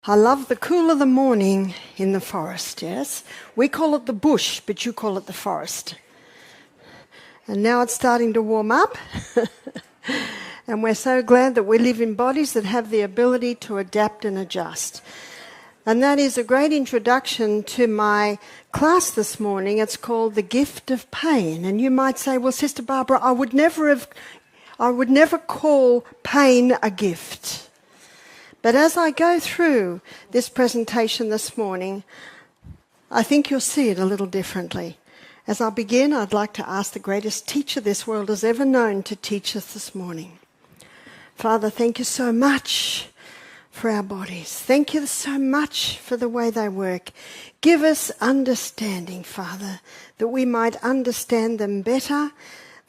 I love the cool of the morning in the forest, yes? We call it the bush, but you call it the forest. And now it's starting to warm up. And we're so glad that we live in bodies that have the ability to adapt and adjust. And that is a great introduction to my class this morning. It's called The Gift of Pain. And you might say, well, Sister Barbara, I would never call pain a gift. But as I go through this presentation this morning, I think you'll see it a little differently. As I begin, I'd like to ask the greatest teacher this world has ever known to teach us this morning. Father, thank you so much for our bodies. Thank you so much for the way they work. Give us understanding, Father, that we might understand them better,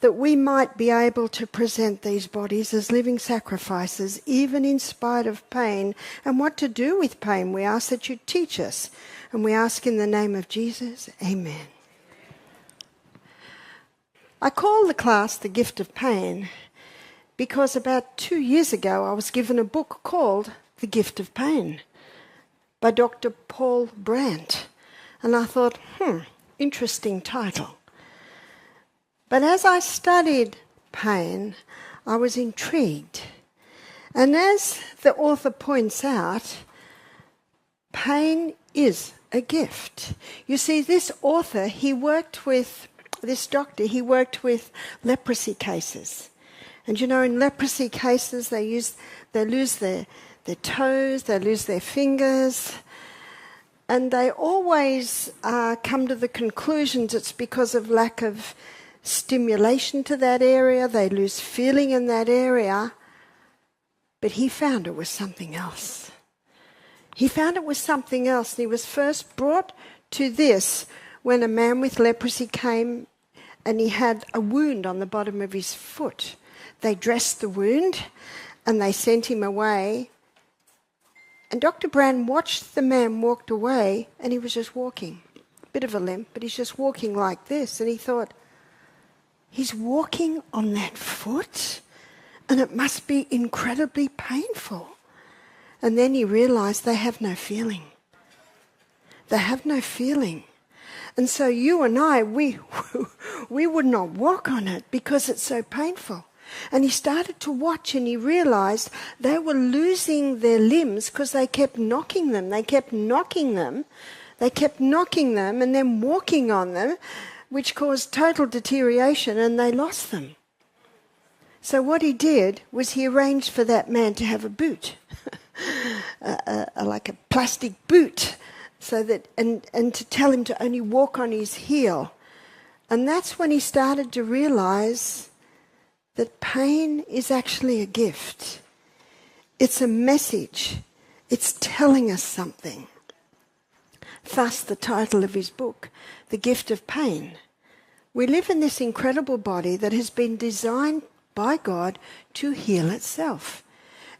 that we might be able to present these bodies as living sacrifices, even in spite of pain, and what to do with pain. We ask that you teach us, and we ask in the name of Jesus, amen. I call the class The Gift of Pain because about 2 years ago I was given a book called The Gift of Pain by Dr. Paul Brandt, and I thought, interesting title. But as I studied pain, I was intrigued. And as the author points out, pain is a gift. You see, this author, he worked with leprosy cases. And you know, in leprosy cases, they lose their toes, they lose their fingers, and they always come to the conclusions it's because of lack of stimulation to that area, they lose feeling in that area. But he found it was something else. He found it was something else, and he was first brought to this when a man with leprosy came and he had a wound on the bottom of his foot. They dressed the wound and they sent him away. And Dr. Brand watched the man walk away, and he was just walking. A bit of a limp, but he's just walking like this. And he thought, he's walking on that foot, and it must be incredibly painful. And then he realized they have no feeling. They have no feeling. And so you and I, we would not walk on it because it's so painful. And he started to watch, and he realized they were losing their limbs because they kept knocking them. They kept knocking them. They kept knocking them and then walking on them, which caused total deterioration, and they lost them. So what he did was he arranged for that man to have a boot, like a plastic boot, so that and to tell him to only walk on his heel. And that's when he started to realize that pain is actually a gift. It's a message. It's telling us something. Thus the title of his book, The Gift of Pain. We live in this incredible body that has been designed by God to heal itself.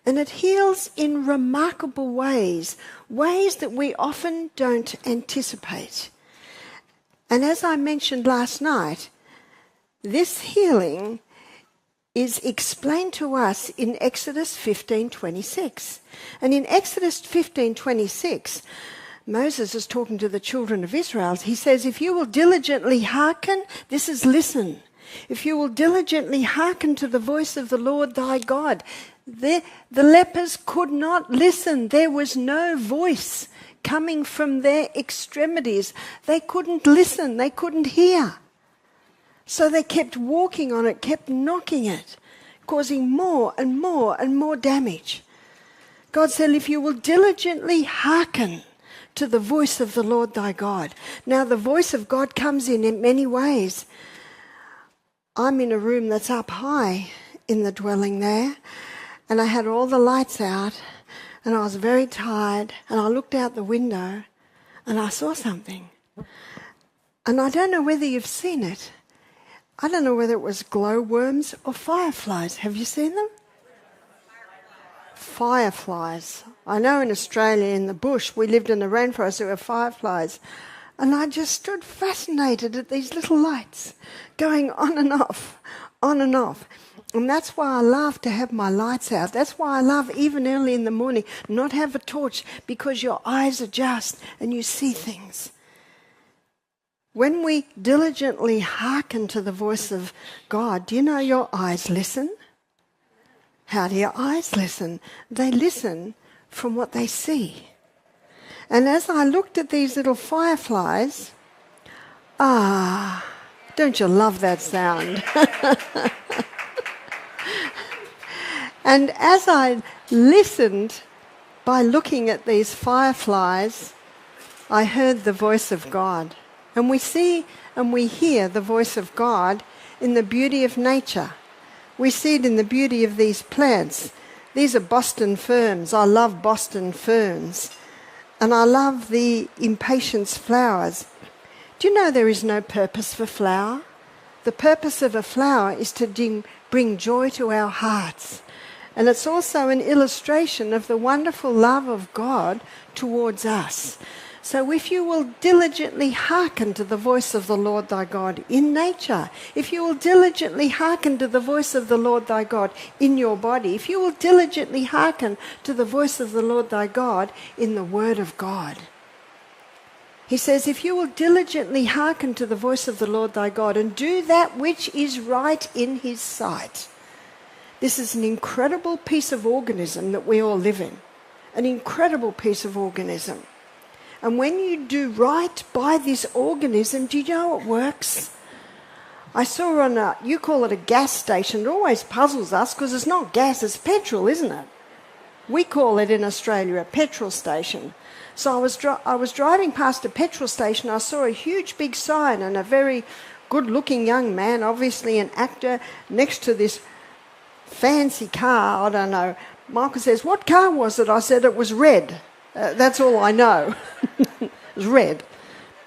And it heals in remarkable ways that we often don't anticipate. And as I mentioned last night, this healing is explained to us in Exodus 15:26. And in Exodus 15:26, Moses is talking to the children of Israel. He says, if you will diligently hearken, this is listen. If you will diligently hearken to the voice of the Lord thy God. The lepers could not listen. There was no voice coming from their extremities. They couldn't listen. They couldn't hear. So they kept walking on it, kept knocking it, causing more and more and more damage. God said, if you will diligently hearken to the voice of the Lord thy God. Now the voice of God comes in many ways. I'm in a room that's up high in the dwelling there, and I had all the lights out, and I was very tired, and I looked out the window and I saw something. And I don't know whether you've seen it. I don't know whether it was glowworms or fireflies. Have you seen them? Fireflies. I know in Australia, in the bush, we lived in the rainforest, there were fireflies. And I just stood fascinated at these little lights going on and off, on and off. And that's why I love to have my lights out. That's why I love, even early in the morning, not have a torch, because your eyes adjust and you see things. When we diligently hearken to the voice of God, do you know your eyes listen? How do your eyes listen? They listen from what they see. And as I looked at these little fireflies, don't you love that sound? And as I listened by looking at these fireflies, I heard the voice of God. And we see and we hear the voice of God in the beauty of nature. We see it in the beauty of these plants. These are Boston ferns. I love Boston ferns. And I love the impatiens flowers. Do you know there is no purpose for flower? The purpose of a flower is to bring joy to our hearts. And it's also an illustration of the wonderful love of God towards us. So if you will diligently hearken to the voice of the Lord thy God in nature, if you will diligently hearken to the voice of the Lord thy God in your body, if you will diligently hearken to the voice of the Lord thy God in the Word of God. He says, if you will diligently hearken to the voice of the Lord thy God and do that which is right in his sight. This is an incredible piece of organism that we all live in. An incredible piece of organism. And when you do right by this organism, do you know it works? I saw on you call it a gas station. It always puzzles us because it's not gas, it's petrol, isn't it? We call it in Australia a petrol station. So I was driving past a petrol station. I saw a huge big sign and a very good-looking young man, obviously an actor, next to this fancy car. I don't know. Michael says, what car was it? I said it was red. That's all I know. It was red,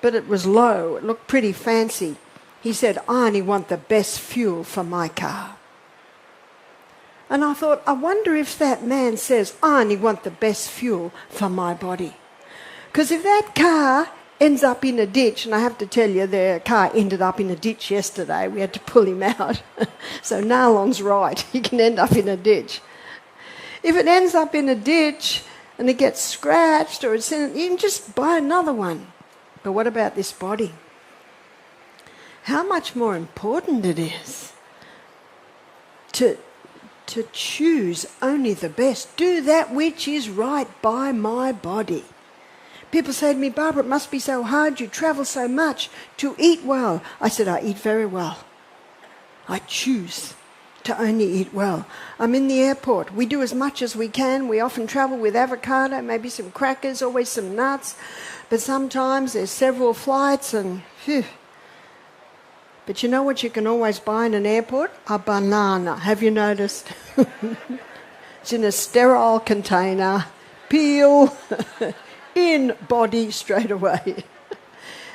but it was low. It looked pretty fancy. He said, I only want the best fuel for my car. And I thought, I wonder if that man says, I only want the best fuel for my body. Because if that car ends up in a ditch, and I have to tell you, the car ended up in a ditch yesterday. We had to pull him out. So Narlon's right. He can end up in a ditch. If it ends up in a ditch and it gets scratched or it's in, you can just buy another one. But what about this body? How much more important it is to choose only the best. Do that which is right by my body. People say to me, Barbara, it must be so hard, you travel so much, to eat well. I said, I eat very well. I choose to only eat well. I'm in the airport. We do as much as we can. We often travel with avocado, maybe some crackers, always some nuts. But sometimes there's several flights and phew. But you know what you can always buy in an airport? A banana. Have you noticed? It's in a sterile container. Peel. In body straight away.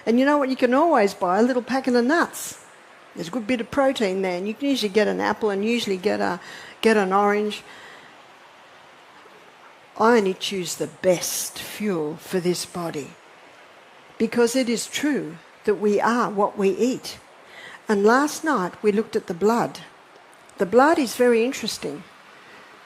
And you know what you can always buy? A little packet of nuts. There's a good bit of protein there, and you can usually get an apple and usually get an orange. I only choose the best fuel for this body, because it is true that we are what we eat. And last night we looked at the blood. The blood is very interesting,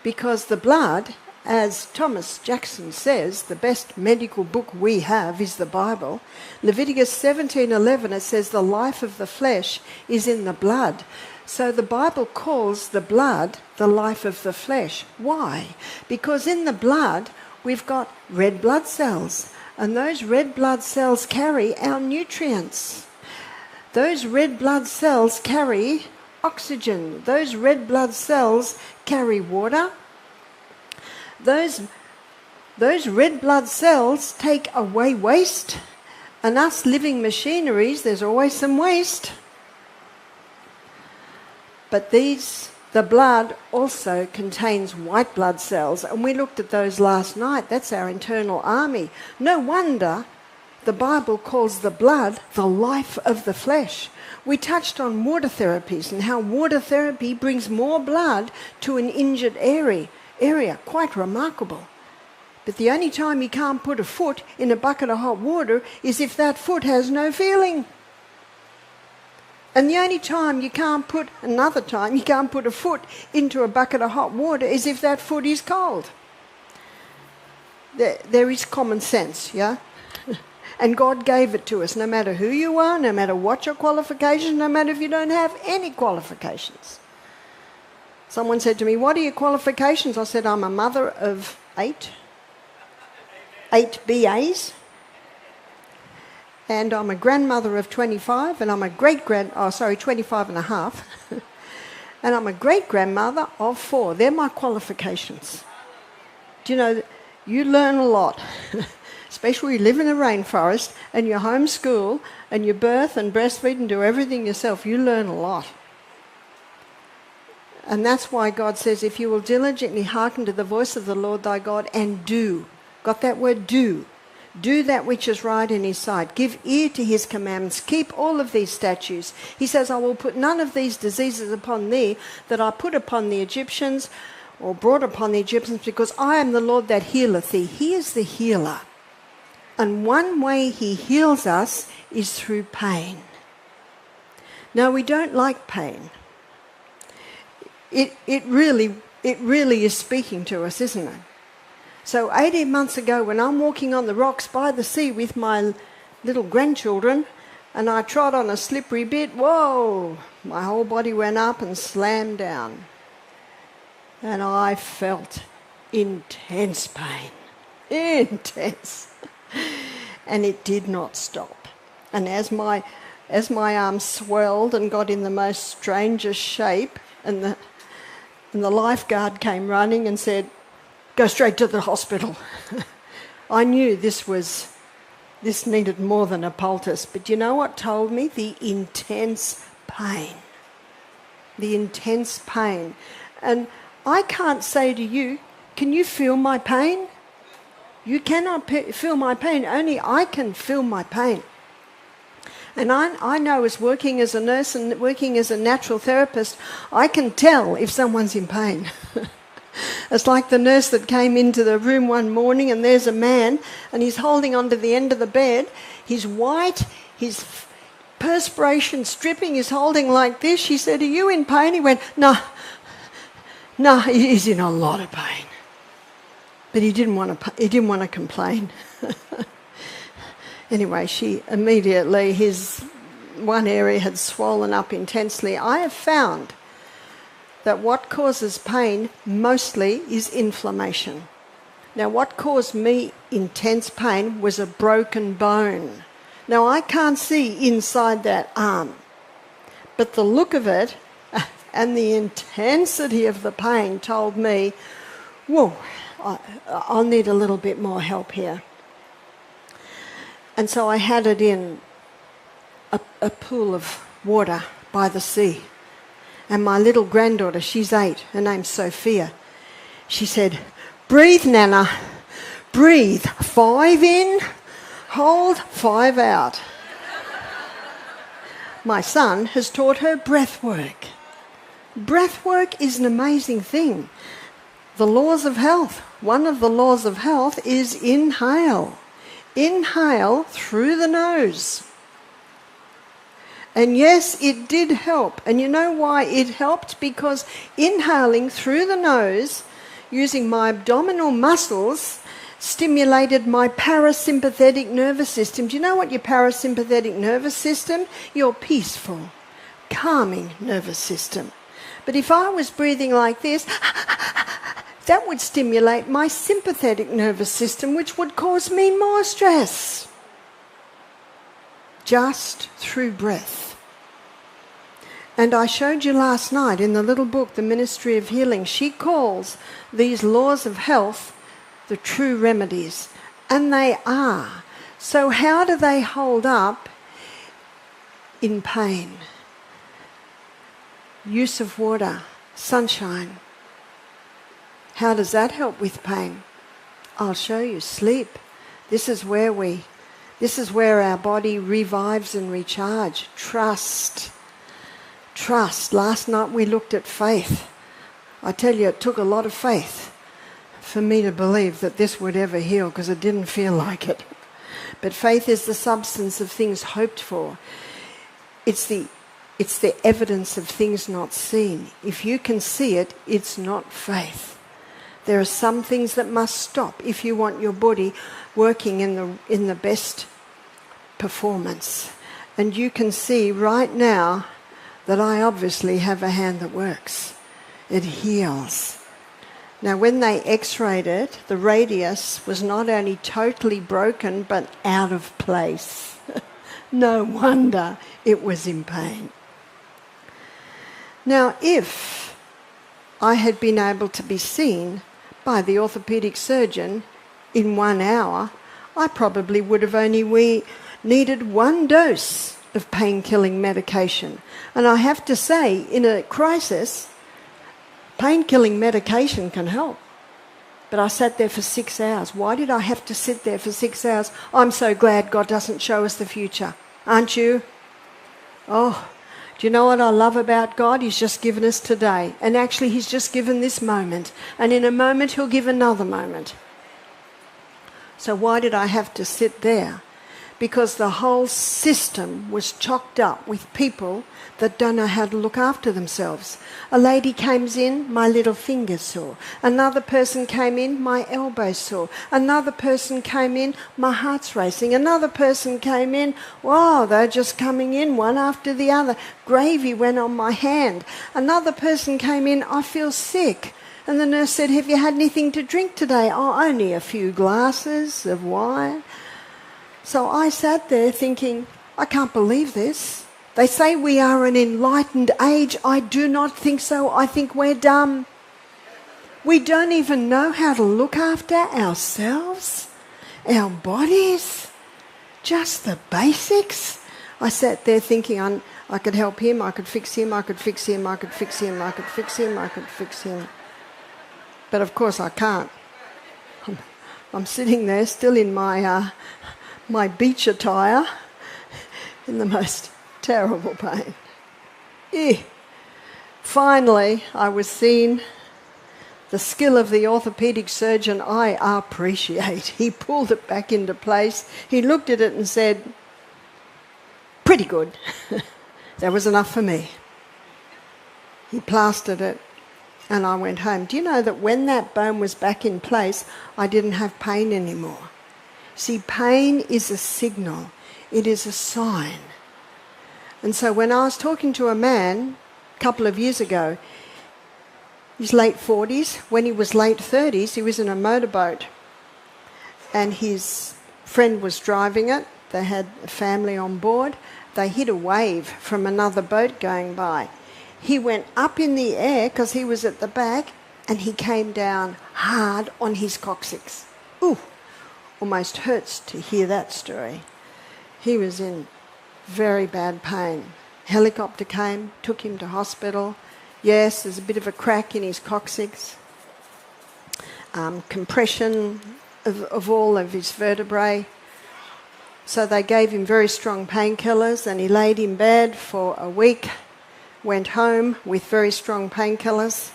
because the blood, as Thomas Jackson says, the best medical book we have is the Bible. Leviticus 17:11, it says the life of the flesh is in the blood. So the Bible calls the blood the life of the flesh. Why? Because in the blood we've got red blood cells, and those red blood cells carry our nutrients. Those red blood cells carry oxygen. Those red blood cells carry water. Those red blood cells take away waste, and us living machineries, there's always some waste. But the blood also contains white blood cells, and we looked at those last night. That's our internal army. No wonder the Bible calls the blood the life of the flesh. We touched on water therapies and how water therapy brings more blood to an injured area. Quite remarkable. But the only time you can't put a foot in a bucket of hot water is if that foot has no feeling. And the only time you can't put a foot into a bucket of hot water is if that foot is cold. There is common sense, yeah? And God gave it to us, no matter who you are, no matter what your qualifications, no matter if you don't have any qualifications. Someone said to me, "What are your qualifications?" I said, "I'm a mother of 8 BAs. And I'm a grandmother of 25, and I'm a 25 and a half. And I'm a great-grandmother of 4. They're my qualifications." Do you know, you learn a lot, especially when you live in a rainforest and you homeschool and you birth and breastfeed and do everything yourself. You learn a lot. And that's why God says, if you will diligently hearken to the voice of the Lord thy God and do, got that word do that which is right in his sight. Give ear to his commandments. Keep all of these statutes. He says, I will put none of these diseases upon thee that I put upon the Egyptians or brought upon the Egyptians, because I am the Lord that healeth thee. He is the healer. And one way he heals us is through pain. Now, we don't like pain. It really is speaking to us, isn't it? So 18 months ago, when I'm walking on the rocks by the sea with my little grandchildren, and I trod on a slippery bit, whoa, my whole body went up and slammed down. And I felt intense pain. Intense. And it did not stop. And as my arms swelled and got in the most strangest shape, and the lifeguard came running and said, "Go straight to the hospital." I knew this needed more than a poultice. But you know what told me? The intense pain. The intense pain. And I can't say to you, can you feel my pain? You cannot feel my pain. Only I can feel my pain. And I know, as working as a nurse and working as a natural therapist, I can tell if someone's in pain. It's like the nurse that came into the room one morning, and there's a man and he's holding onto the end of the bed. He's white, his perspiration stripping, he's holding like this. She said, "Are you in pain?" He went, No, he's in a lot of pain. But he didn't want to complain. Anyway, she immediately, his one area had swollen up intensely. I have found that what causes pain mostly is inflammation. Now, what caused me intense pain was a broken bone. Now, I can't see inside that arm, but the look of it and the intensity of the pain told me, whoa, I'll need a little bit more help here. And so I had it in a pool of water by the sea. And my little granddaughter, she's 8, her name's Sophia, she said, "Breathe, Nana, breathe. 5 in, hold, 5 out." My son has taught her breath work. Breath work is an amazing thing. The laws of health. One of the laws of health is inhale. Inhale through the nose. And yes, it did help. And you know why it helped? Because inhaling through the nose, using my abdominal muscles, stimulated my parasympathetic nervous system. Do you know what your parasympathetic nervous system? Your peaceful, calming nervous system. But if I was breathing like this, that would stimulate my sympathetic nervous system, which would cause me more stress. Just through breath. And I showed you last night in the little book, The Ministry of Healing, she calls these laws of health the true remedies. And they are. So how do they hold up in pain? Use of water, sunshine. How does that help with pain? I'll show you. Sleep. This is where our body revives and recharges. Trust. Last night we looked at faith. I tell you, it took a lot of faith for me to believe that this would ever heal, because it didn't feel like it. But faith is the substance of things hoped for. It's It's the evidence of things not seen. If you can see it, it's not faith. There are some things that must stop if you want your body working in the best performance. And you can see right now that I obviously have a hand that works. It heals. Now, when they x-rayed it, the radius was not only totally broken, but out of place. No wonder it was in pain. Now, if I had been able to be seen by the orthopaedic surgeon in 1 hour, I probably would have only needed 1 dose of pain-killing medication. And I have to say, in a crisis, pain-killing medication can help. But I sat there for 6 hours. Why did I have to sit there for 6 hours? I'm so glad God doesn't show us the future. Aren't you? Oh, do you know what I love about God? He's just given us today. And actually, he's just given this moment. And in a moment, he'll give another moment. So why did I have to sit there? Because the whole system was chocked up with people that don't know how to look after themselves. A lady came in, my little finger sore. Another person came in, my elbow sore. Another person came in, my heart's racing. Another person came in, wow, they're just coming in one after the other. Gravy went on my hand. Another person came in, I feel sick. And the nurse said, have you had anything to drink today? Oh, only a few glasses of wine. So I sat there thinking, I can't believe this. They say we are an enlightened age. I do not think so. I think we're dumb. We don't even know how to look after ourselves, our bodies, just the basics. I sat there thinking I could help him, I could fix him, I could fix him, I could fix him, I could fix him, I could fix him. But of course I can't. I'm sitting there still in my beach attire in the most terrible pain. Finally, I was seen. The skill of the orthopaedic surgeon I appreciate. He pulled it back into place. He looked at it and said, pretty good. That was enough for me. He plastered it and I went home. Do you know that when that bone was back in place, I didn't have pain anymore? See, pain is a signal. It is a sign. And so when I was talking to a man a couple of years ago, he's late 40s. When he was late 30s, he was in a motorboat. And his friend was driving it. They had a family on board. They hit a wave from another boat going by. He went up in the air because he was at the back, and he came down hard on his coccyx. Ooh, almost hurts to hear that story. He was in very bad pain. Helicopter came, took him to hospital. Yes, there's a bit of a crack in his coccyx. Compression of all of his vertebrae. So they gave him very strong painkillers and he laid in bed for a week, went home with very strong painkillers.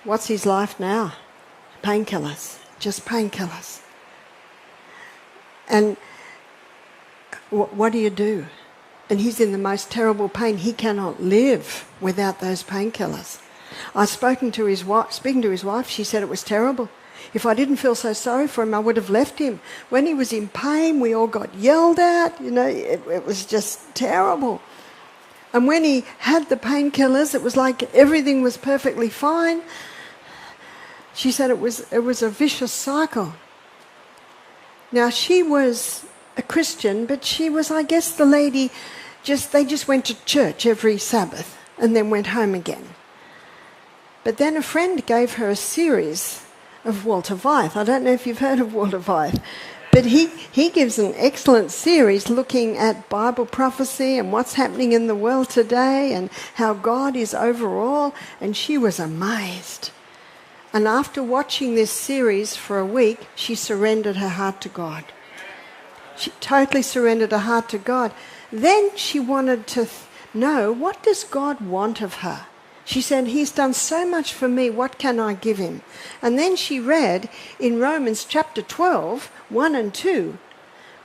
What's his life now? Painkillers, just painkillers. And what do? And he's in the most terrible pain. He cannot live without those painkillers. Speaking to his wife, she said it was terrible. If I didn't feel so sorry for him, I would have left him. When he was in pain, we all got yelled at. You know, it was just terrible. And when he had the painkillers, it was like everything was perfectly fine. She said it was a vicious cycle. Now, she was a Christian, but she was, I guess, the lady, they just went to church every Sabbath and then went home again. But then a friend gave her a series of Walter Wythe. I don't know if you've heard of Walter Wythe, but he gives an excellent series looking at Bible prophecy and what's happening in the world today and how God is overall, and she was amazed. And after watching this series for a week, she surrendered her heart to God. She totally surrendered her heart to God. Then she wanted to know, what does God want of her? She said, he's done so much for me, what can I give him? And then she read in Romans chapter 12, 1 and 2,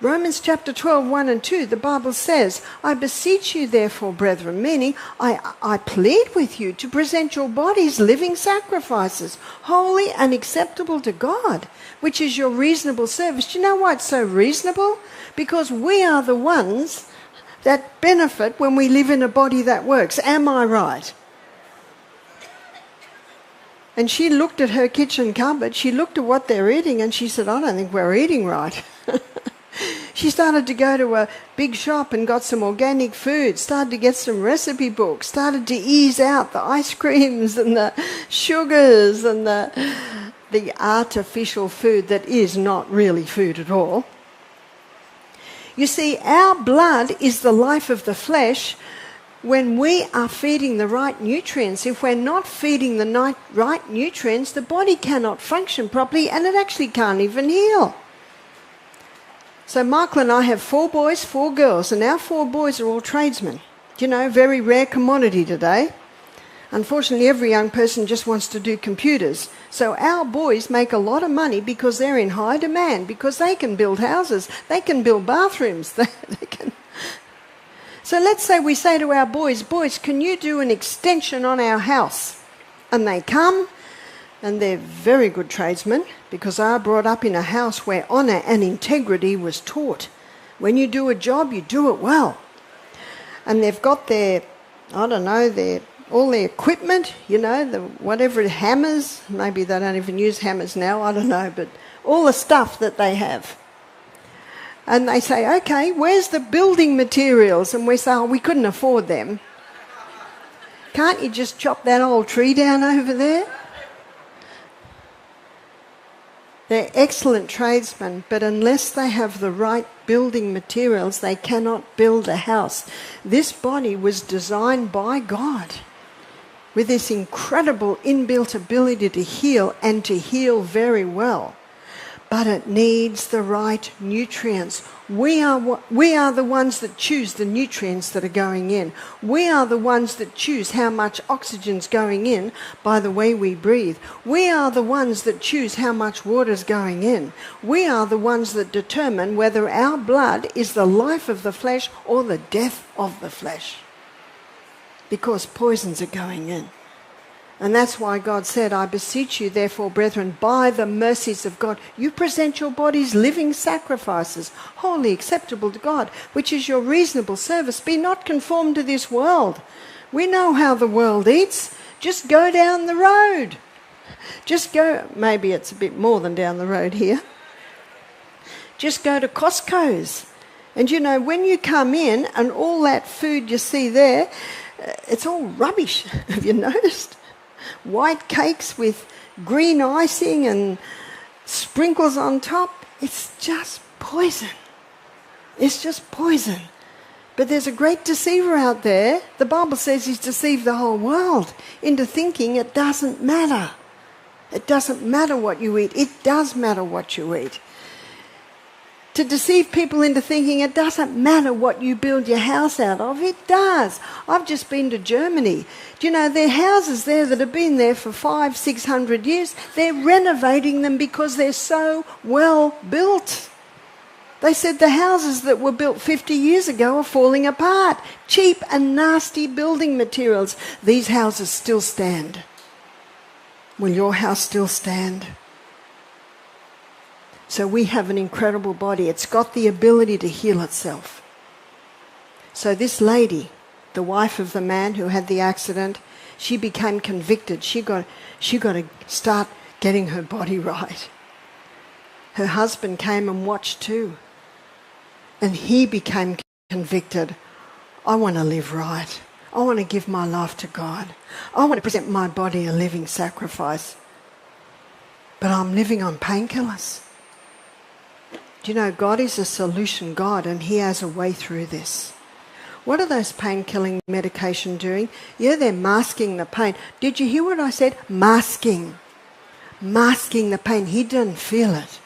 Romans chapter 12, 1 and 2, the Bible says, I beseech you therefore, brethren, meaning I plead with you to present your bodies living sacrifices, holy and acceptable to God, which is your reasonable service. Do you know why it's so reasonable? Because we are the ones that benefit when we live in a body that works. Am I right? And she looked at her kitchen cupboard, she looked at what they're eating, and she said, I don't think we're eating right. She started to go to a big shop and got some organic food, started to get some recipe books, started to ease out the ice creams and the sugars and the artificial food that is not really food at all. You see, our blood is the life of the flesh. When we are feeding the right nutrients, if we're not feeding the right nutrients, the body cannot function properly and it actually can't even heal. So Michael and I have 4 boys, 4 girls, and our 4 boys are all tradesmen. You know, very rare commodity today. Unfortunately, every young person just wants to do computers. So our boys make a lot of money because they're in high demand, because they can build houses, they can build bathrooms, they can... So let's say we say to our boys, boys, can you do an extension on our house? And they come, and they're very good tradesmen, because I brought up in a house where honour and integrity was taught. When you do a job, you do it well. And they've got their, I don't know, all their equipment, you know, whatever hammers, maybe they don't even use hammers now, I don't know, but all the stuff that they have. And they say, okay, where's the building materials? And we say, oh, we couldn't afford them. Can't you just chop that old tree down over there? They're excellent tradesmen, but unless they have the right building materials, they cannot build a house. This body was designed by God with this incredible inbuilt ability to heal, and to heal very well. But it needs the right nutrients. We are the ones that choose the nutrients that are going in. We are the ones that choose how much oxygen's going in by the way we breathe. We are the ones that choose how much water's going in. We are the ones that determine whether our blood is the life of the flesh or the death of the flesh. Because poisons are going in. And that's why God said, I beseech you, therefore, brethren, by the mercies of God, you present your bodies living sacrifices, wholly acceptable to God, which is your reasonable service. Be not conformed to this world. We know how the world eats. Just go down the road. Just go, maybe it's a bit more than down the road here. Just go to Costco's. And you know, when you come in and all that food you see there, it's all rubbish. Have you noticed? White cakes with green icing and sprinkles on top. It's just poison. It's just poison. But there's a great deceiver out there. The Bible says he's deceived the whole world into thinking it doesn't matter. It doesn't matter what you eat. It does matter what you eat. To deceive people into thinking it doesn't matter what you build your house out of. It does. I've just been to Germany. Do you know, there are houses there that have been there for 500-600 years. They're renovating them because they're so well built. They said the houses that were built 50 years ago are falling apart. Cheap and nasty building materials. These houses still stand. Will your house still stand? So we have an incredible body. It's got the ability to heal itself. So this lady, the wife of the man who had the accident, she became convicted. She got to start getting her body right. Her husband came and watched too. And he became convicted. I want to live right. I want to give my life to God. I want to present my body a living sacrifice. But I'm living on painkillers. Do you know, God is a solution God, and he has a way through this. What are those pain-killing medication doing? Yeah, they're masking the pain. Did you hear what I said? Masking. Masking the pain. He didn't feel it.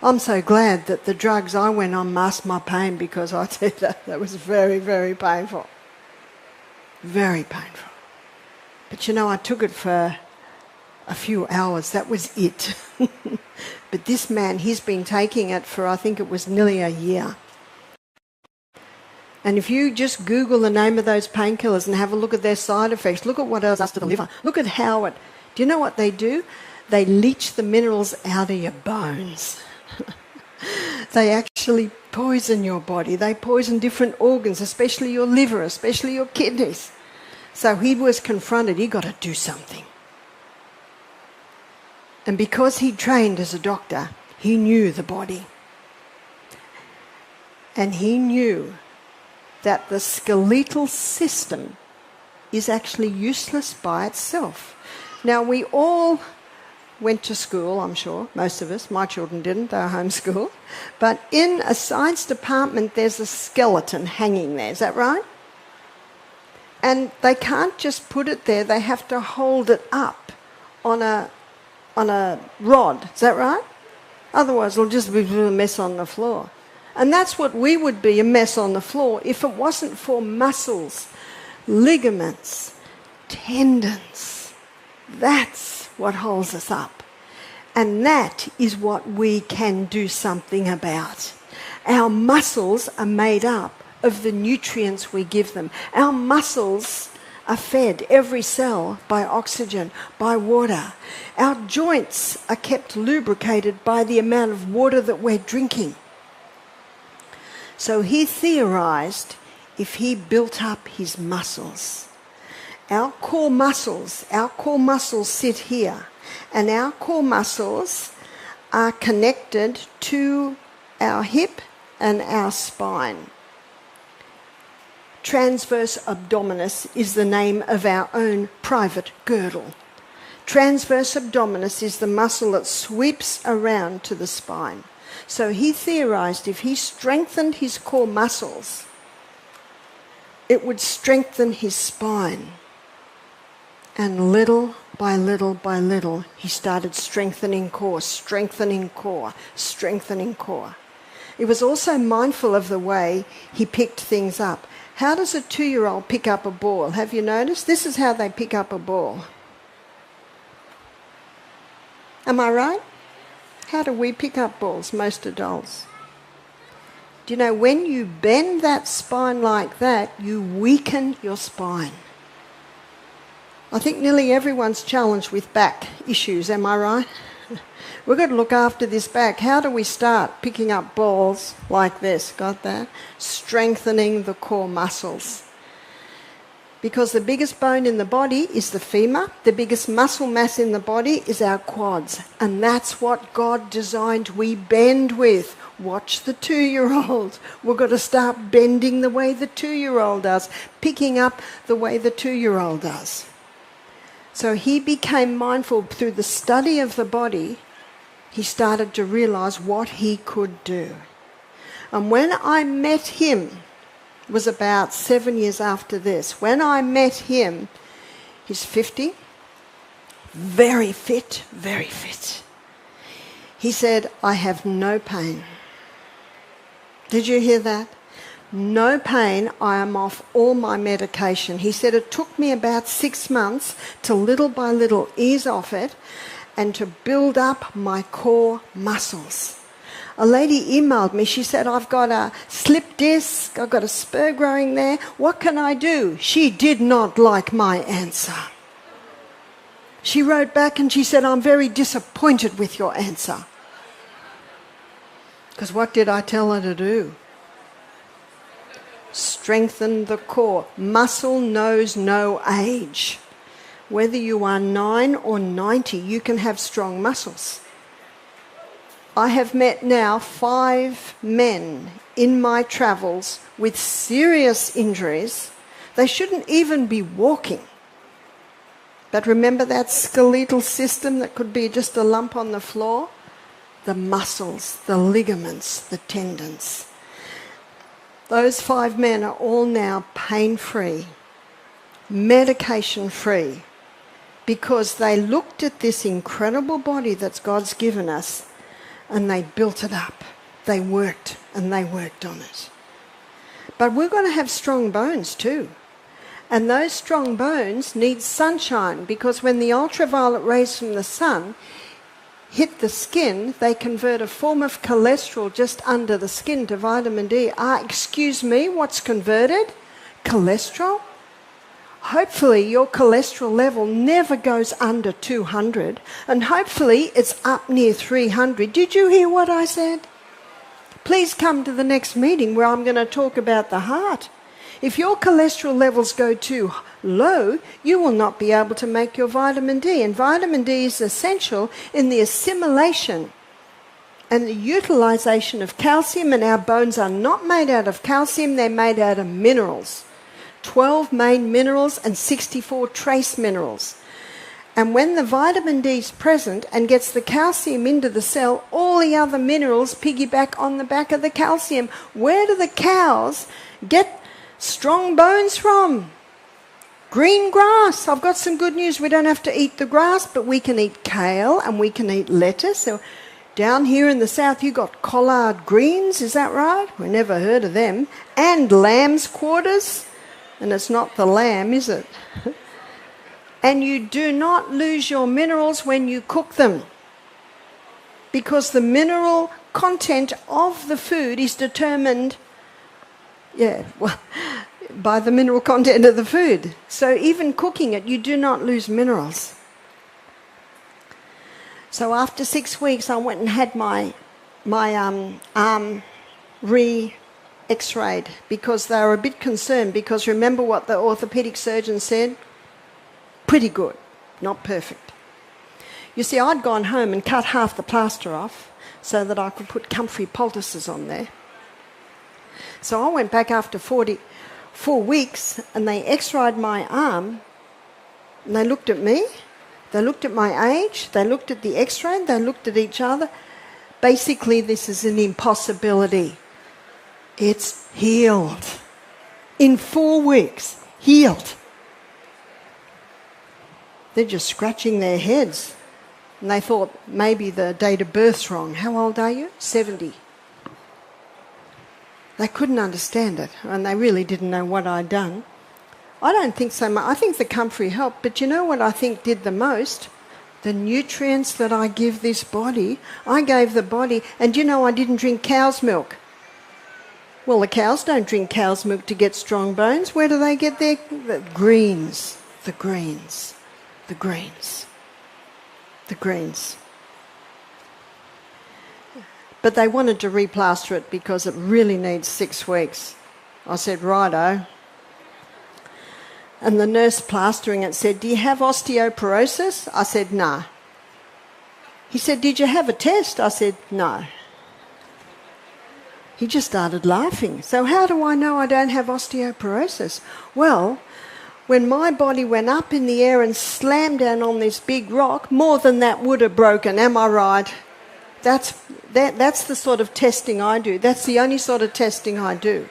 I'm so glad that the drugs I went on masked my pain, because I tell you that was very, very painful. Very painful. But you know, I took it for a few hours. That was it. But this man, he's been taking it for, I think it was nearly a year. And if you just Google the name of those painkillers and have a look at their side effects, look at what else does to the liver. Look at how it... Do you know what they do? They leach the minerals out of your bones. They actually poison your body. They poison different organs, especially your liver, especially your kidneys. So he was confronted. He got to do something. And because he trained as a doctor, he knew the body. And he knew that the skeletal system is actually useless by itself. Now, we all went to school, I'm sure, most of us. My children didn't, they were homeschooled. But in a science department, there's a skeleton hanging there, is that right? And they can't just put it there, they have to hold it up on a rod, is that right? Otherwise it'll just be a mess on the floor. And that's what we would be, a mess on the floor, if it wasn't for muscles, ligaments, tendons. That's what holds us up. And that is what we can do something about. Our muscles are made up of the nutrients we give them. Our muscles are fed, every cell, by oxygen, by water. Our joints are kept lubricated by the amount of water that we're drinking. So he theorized if he built up his muscles. Our core muscles sit here, and our core muscles are connected to our hip and our spine. Transverse abdominis is the name of our own private girdle. Transverse abdominis is the muscle that sweeps around to the spine. So he theorized if he strengthened his core muscles, it would strengthen his spine. And little by little by little, he started strengthening core, strengthening core, strengthening core. He was also mindful of the way he picked things up. How does a 2-year-old pick up a ball? Have you noticed? This is how they pick up a ball. Am I right? How do we pick up balls, most adults? Do you know, when you bend that spine like that, you weaken your spine. I think nearly everyone's challenged with back issues, am I right? We've got to look after this back. How do we start picking up balls like this? Got that? Strengthening the core muscles. Because the biggest bone in the body is the femur. The biggest muscle mass in the body is our quads. And that's what God designed we bend with. Watch the 2-year-old. We've got to start bending the way the 2-year-old does. Picking up the way the 2-year-old does. So he became mindful through the study of the body. He started to realize what he could do. And when I met him, it was about 7 years after this. When I met him, he's 50, very fit, very fit. He said, I have no pain. Did you hear that? No pain, I am off all my medication. He said it took me about 6 months to little by little ease off it and to build up my core muscles. A lady emailed me, she said, I've got a slip disc, I've got a spur growing there, what can I do? She did not like my answer. She wrote back and she said, I'm very disappointed with your answer. Because what did I tell her to do? Strengthen the core. Muscle knows no age. Whether you are 9 or 90, you can have strong muscles. I have met now 5 men in my travels with serious injuries. They shouldn't even be walking. But remember that skeletal system that could be just a lump on the floor? The muscles, the ligaments, the tendons. Those 5 men are all now pain-free, medication-free, because they looked at this incredible body that God's given us and they built it up. They worked and they worked on it. But we're going to have strong bones too. And those strong bones need sunshine, because when the ultraviolet rays from the sun hit the skin, they convert a form of cholesterol just under the skin to vitamin D. Excuse me, what's converted? Cholesterol? Hopefully your cholesterol level never goes under 200, and hopefully it's up near 300. Did you hear what I said? Please come to the next meeting where I'm going to talk about the heart. If your cholesterol levels go too low, you will not be able to make your vitamin D. And vitamin D is essential in the assimilation and the utilization of calcium, and our bones are not made out of calcium, they're made out of minerals. 12 main minerals and 64 trace minerals. And when the vitamin D is present and gets the calcium into the cell, all the other minerals piggyback on the back of the calcium. Where do the cows get strong bones from? Green grass. I've got some good news. We don't have to eat the grass, but we can eat kale and we can eat lettuce. So down here in the south, you got collard greens, is that right? We never heard of them. And lamb's quarters. And it's not the lamb, is it? And you do not lose your minerals when you cook them, because the mineral content of the food is determined, by the mineral content of the food. So even cooking it, you do not lose minerals. So after 6 weeks, I went and had my arm X-rayed, because they were a bit concerned, because remember what the orthopaedic surgeon said? Pretty good, not perfect. You see, I'd gone home and cut half the plaster off so that I could put comfy poultices on there. So I went back after 4 weeks and they X-rayed my arm, and they looked at me, they looked at my age, they looked at the X-ray, they looked at each other. Basically, this is an impossibility. It's healed. In 4 weeks, healed. They're just scratching their heads. And they thought maybe the date of birth's wrong. How old are you? 70. They couldn't understand it, and they really didn't know what I'd done. I don't think so much. I think the comfrey helped, but you know what I think did the most? The nutrients that I give this body, I gave the body, and you know I didn't drink cow's milk. Well, the cows don't drink cow's milk to get strong bones. Where do they get their greens? The greens. The greens. The greens. But they wanted to replaster it because it really needs 6 weeks. I said, righto. And the nurse plastering it said, do you have osteoporosis? I said, no. He said, did you have a test? I said, no. He just started laughing. So how do I know I don't have osteoporosis? Well, when my body went up in the air and slammed down on this big rock, more than that would have broken, am I right? That's the sort of testing I do. That's the only sort of testing I do.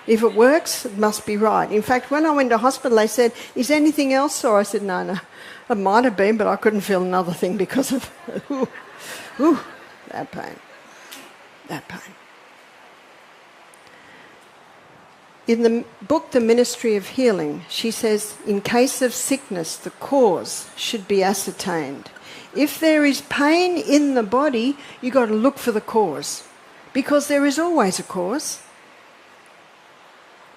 If it works, it must be right. In fact, when I went to hospital, they said, is anything else sore? I said, no. It might have been, but I couldn't feel another thing because of that pain. That pain. In the book, The Ministry of Healing, she says, in case of sickness, the cause should be ascertained. If there is pain in the body, you've got to look for the cause, because there is always a cause.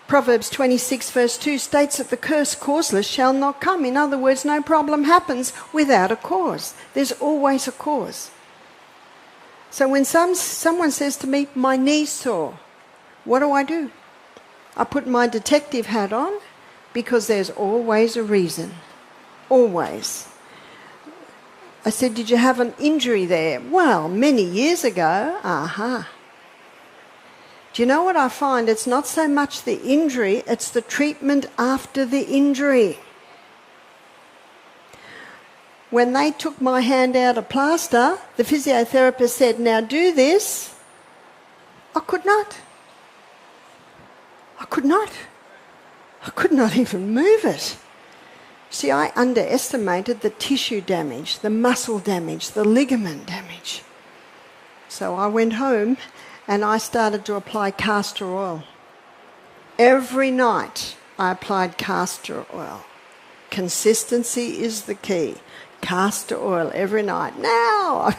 Proverbs 26 verse 2 states that the curse causeless shall not come. In other words, no problem happens without a cause. There's always a cause. So when someone says to me, my knee's sore, what do? I put my detective hat on, because there's always a reason. Always. I said, did you have an injury there? Well, many years ago. Do you know what I find? It's not so much the injury, it's the treatment after the injury. When they took my hand out of plaster, the physiotherapist said, now do this. I could not. I could not even move it. See, I underestimated the tissue damage, the muscle damage, the ligament damage. So I went home and I started to apply castor oil. Every night I applied castor oil. Consistency is the key. castor oil every night. Now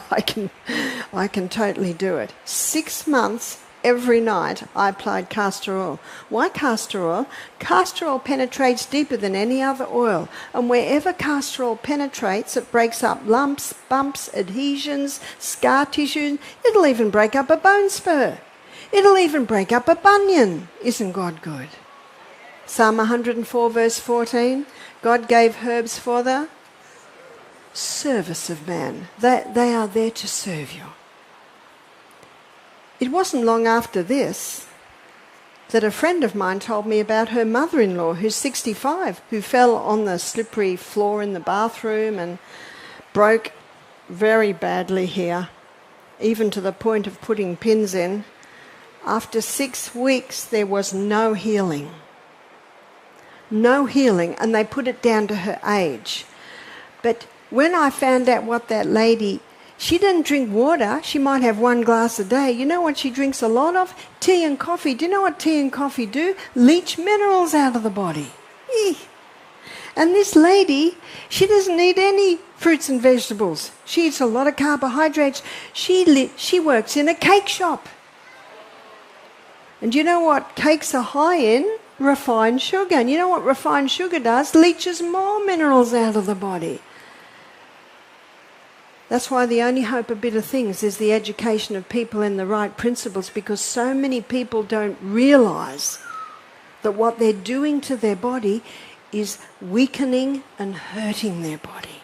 I can totally do it. 6 months, every night I applied castor oil. Why castor oil? Castor oil penetrates deeper than any other oil. And wherever castor oil penetrates, it breaks up lumps, bumps, adhesions, scar tissue. It'll even break up a bone spur. It'll even break up a bunion. Isn't God good? Psalm 104 verse 14, God gave herbs for the service of man. They are there to serve you. It wasn't long after this that a friend of mine told me about her mother-in-law, who's 65, who fell on the slippery floor in the bathroom and broke very badly here, even to the point of putting pins in. After 6 weeks, there was no healing. No healing, and they put it down to her age. But when I found out what that lady, she didn't drink water. She might have 1 glass a day. You know what she drinks a lot of? Tea and coffee. Do you know what tea and coffee do? Leach minerals out of the body. Eeh. And this lady, she doesn't eat any fruits and vegetables. She eats a lot of carbohydrates. She works in a cake shop. And you know what cakes are high in? Refined sugar. And you know what refined sugar does? Leaches more minerals out of the body. That's why the only hope of Bitter Things is the education of people in the right principles, because so many people don't realise that what they're doing to their body is weakening and hurting their body.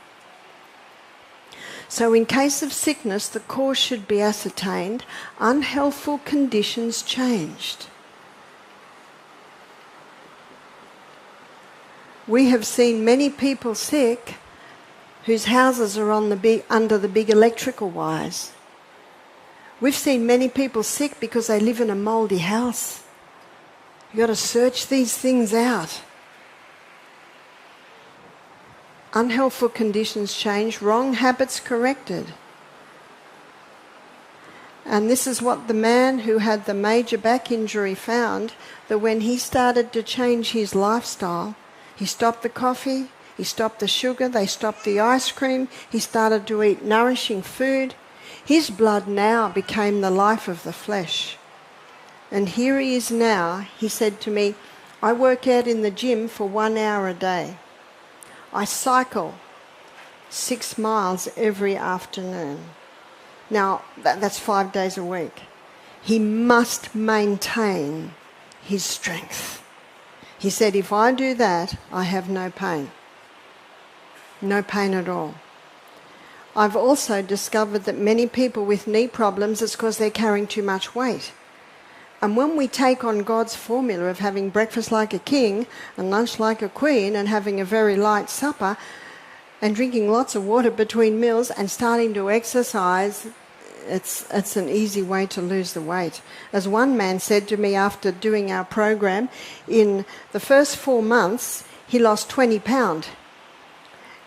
So in case of sickness, the cause should be ascertained, unhealthful conditions changed. We have seen many people sick whose houses are on under the big electrical wires. We've seen many people sick because they live in a mouldy house. You've got to search these things out. Unhealthful conditions change, wrong habits corrected. And this is what the man who had the major back injury found, that when he started to change his lifestyle, he stopped the coffee, he stopped the sugar, they stopped the ice cream, he started to eat nourishing food. His blood now became the life of the flesh. And here he is now. He said to me, I work out in the gym for 1 hour a day. I cycle 6 miles every afternoon. Now, that's 5 days a week. He must maintain his strength. He said, if I do that, I have no pain. No pain at all. I've also discovered that many people with knee problems is because they're carrying too much weight. And when we take on God's formula of having breakfast like a king and lunch like a queen and having a very light supper and drinking lots of water between meals and starting to exercise, it's an easy way to lose the weight. As one man said to me after doing our program, in the first 4 months, he lost 20 pounds.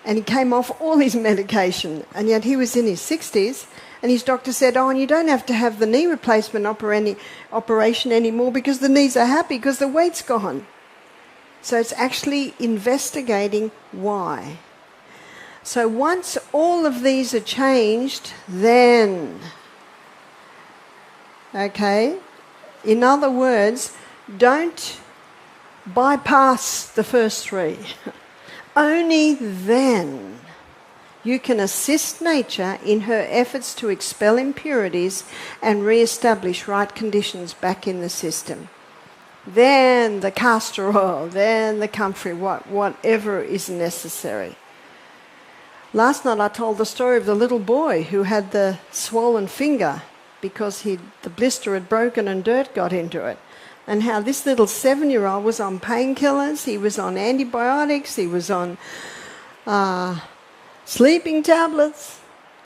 And he came off all his medication, and yet he was in his 60s, and his doctor said, oh, and you don't have to have the knee replacement operation anymore because the knees are happy because the weight's gone. So it's actually investigating why. So once all of these are changed, then, okay, in other words, don't bypass the first 3. Only then you can assist nature in her efforts to expel impurities and re-establish right conditions back in the system. Then the castor oil, then the comfrey, whatever is necessary. Last night I told the story of the little boy who had the swollen finger because the blister had broken and dirt got into it. And how this little 7-year-old was on painkillers, he was on antibiotics, he was on sleeping tablets.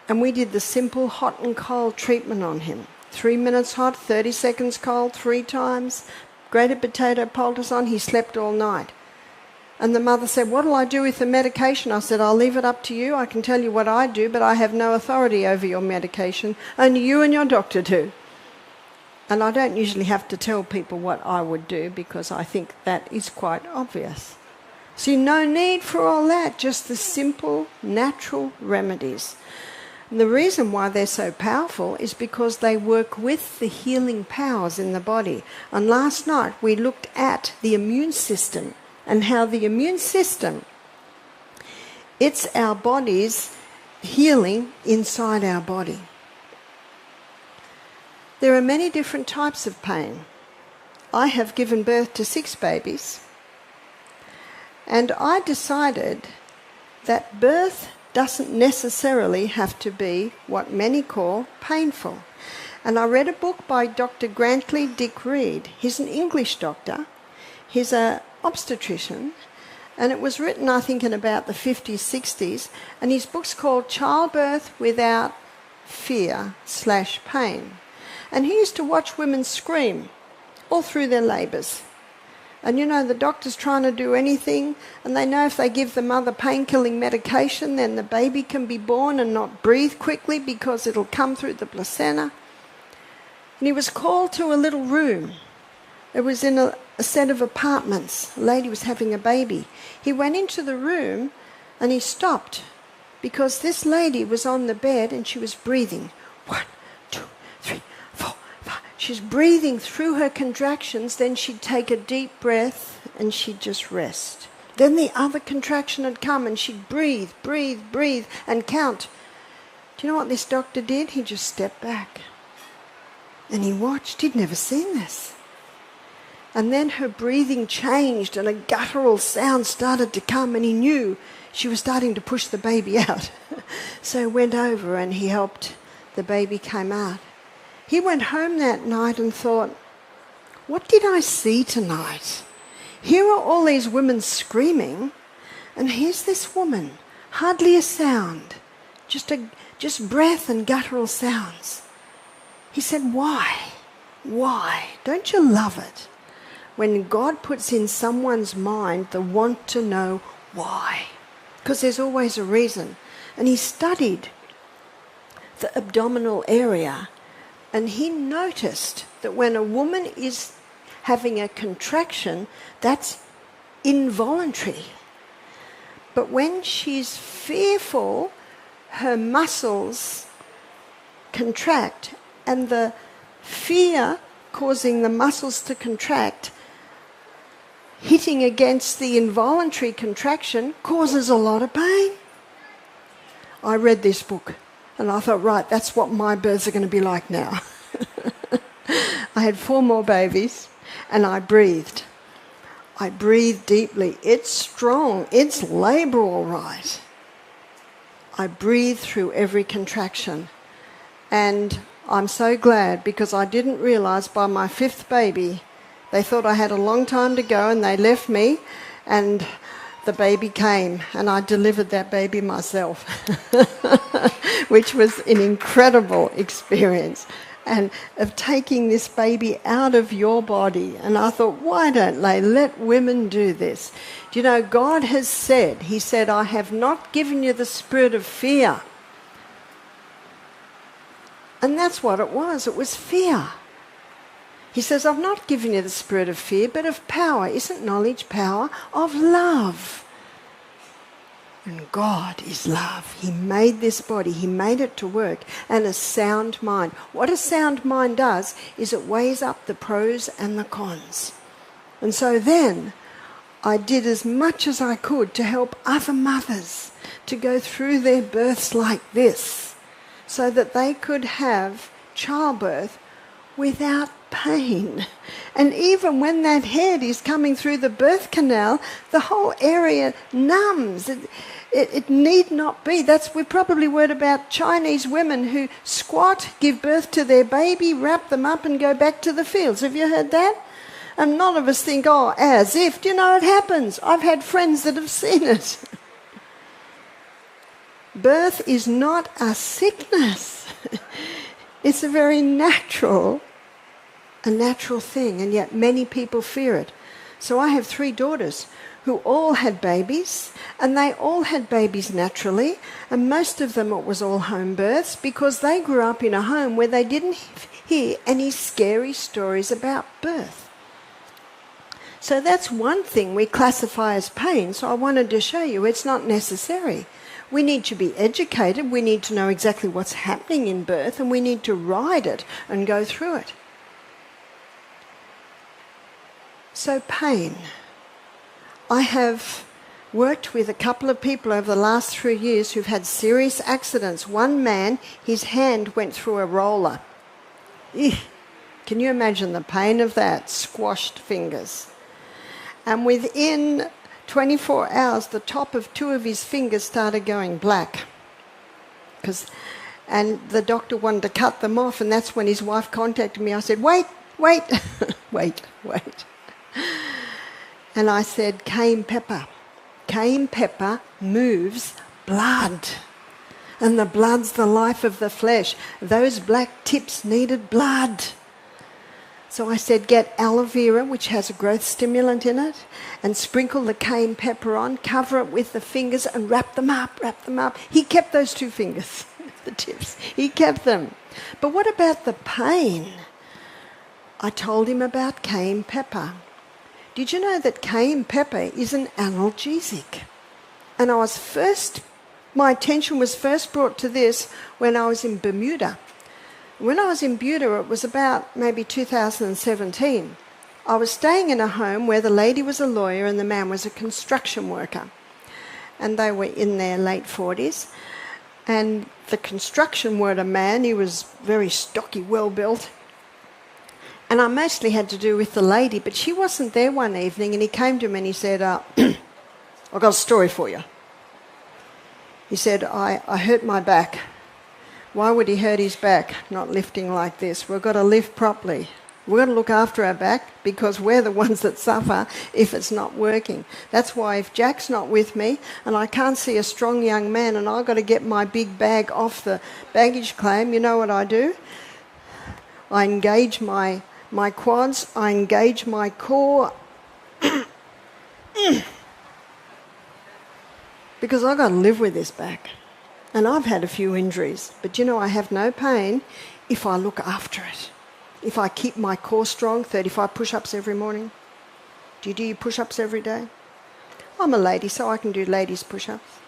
And we did the simple hot and cold treatment on him. 3 minutes hot, 30 seconds cold, 3 times. Grated potato poultice on, he slept all night. And the mother said, what'll I do with the medication? I said, I'll leave it up to you. I can tell you what I do, but I have no authority over your medication. Only you and your doctor do. And I don't usually have to tell people what I would do because I think that is quite obvious. See, no need for all that, just the simple, natural remedies. And the reason why they're so powerful is because they work with the healing powers in the body. And last night we looked at the immune system and how the immune system, it's our body's healing inside our body. There are many different types of pain. I have given birth to 6 babies, and I decided that birth doesn't necessarily have to be what many call painful. And I read a book by Dr. Grantley Dick Reed. He's an English doctor. He's an obstetrician. And it was written, I think, in about the 50s, 60s. And his book's called Childbirth Without Fear/Pain. And he used to watch women scream all through their labours. And you know, the doctor's trying to do anything, and they know if they give the mother pain-killing medication, then the baby can be born and not breathe quickly because it'll come through the placenta. And he was called to a little room. It was in a set of apartments. A lady was having a baby. He went into the room and he stopped because this lady was on the bed and she was breathing. 1, 2, 3, 4, 5. She's breathing through her contractions. Then she'd take a deep breath and she'd just rest. Then the other contraction had come and she'd breathe, breathe, breathe and count. Do you know what this doctor did? He just stepped back and he watched. He'd never seen this. And then her breathing changed and a guttural sound started to come, and he knew she was starting to push the baby out. So he went over and he helped the baby come out. He went home that night and thought, what did I see tonight? Here are all these women screaming, and here's this woman, hardly a sound, just breath and guttural sounds. He said, why? Why? Don't you love it? When God puts in someone's mind the want to know why. Because there's always a reason. And he studied the abdominal area, and he noticed that when a woman is having a contraction, that's involuntary. But when she's fearful, her muscles contract, and the fear causing the muscles to contract, hitting against the involuntary contraction, causes a lot of pain. I read this book and I thought, right, that's what my births are going to be like now. I had 4 more babies and I breathed. I breathed deeply. It's strong. It's labour, all right. I breathed through every contraction. And I'm so glad, because I didn't realise by my 5th baby, they thought I had a long time to go and they left me, and the baby came and I delivered that baby myself, which was an incredible experience. And of taking this baby out of your body. And I thought, why don't they let women do this? Do you know, God has said, he said, I have not given you the spirit of fear. And that's what it was. It was fear. He says, I've not given you the spirit of fear, but of power. Isn't knowledge power? Of love. And God is love. He made this body. He made it to work. And a sound mind. What a sound mind does is it weighs up the pros and the cons. And so then I did as much as I could to help other mothers to go through their births like this, so that they could have childbirth without pain. And even when that head is coming through the birth canal, the whole area numbs. It need not be. We probably heard about Chinese women who squat, give birth to their baby, wrap them up and go back to the fields. Have you heard that? And none of us think, oh, as if. Do you know it happens? I've had friends that have seen it. Birth is not a sickness. It's a very natural thing, and yet many people fear it. So I have 3 daughters who all had babies, and they all had babies naturally, and most of them it was all home births, because they grew up in a home where they didn't hear any scary stories about birth. So that's one thing we classify as pain. So I wanted to show you it's not necessary. We need to be educated. We need to know exactly what's happening in birth, and we need to ride it and go through it. So pain. I have worked with a couple of people over the last 3 years who've had serious accidents. One man, his hand went through a roller. Eugh. Can you imagine the pain of that? Squashed fingers. And within 24 hours, the top of 2 of his fingers started going black. And the doctor wanted to cut them off, and that's when his wife contacted me. I said, wait, wait, wait. And I said, cayenne pepper. Cayenne pepper moves blood. And the blood's the life of the flesh. Those black tips needed blood. So I said, get aloe vera, which has a growth stimulant in it, and sprinkle the cayenne pepper on, cover it with the fingers and wrap them up. He kept those 2 fingers, the tips. He kept them. But what about the pain? I told him about cayenne pepper. Did you know that cayenne pepper is an analgesic? And my attention was first brought to this when I was in Bermuda. When I was in Bermuda, it was about maybe 2017. I was staying in a home where the lady was a lawyer and the man was a construction worker. And they were in their late 40s. And the construction worker man, he was very stocky, well-built. And I mostly had to do with the lady, but she wasn't there one evening, and he came to me and he said, I've got a story for you. He said, I hurt my back. Why would he hurt his back? Not lifting like this. We've got to lift properly. We've got to look after our back because we're the ones that suffer if it's not working. That's why if Jack's not with me and I can't see a strong young man and I've got to get my big bag off the baggage claim, you know what I do? I engage my quads, I engage my core. Because I've got to live with this back. And I've had a few injuries, but you know I have no pain if I look after it. If I keep my core strong, 35 push-ups every morning. Do you do your push-ups every day? I'm a lady, so I can do ladies' push-ups.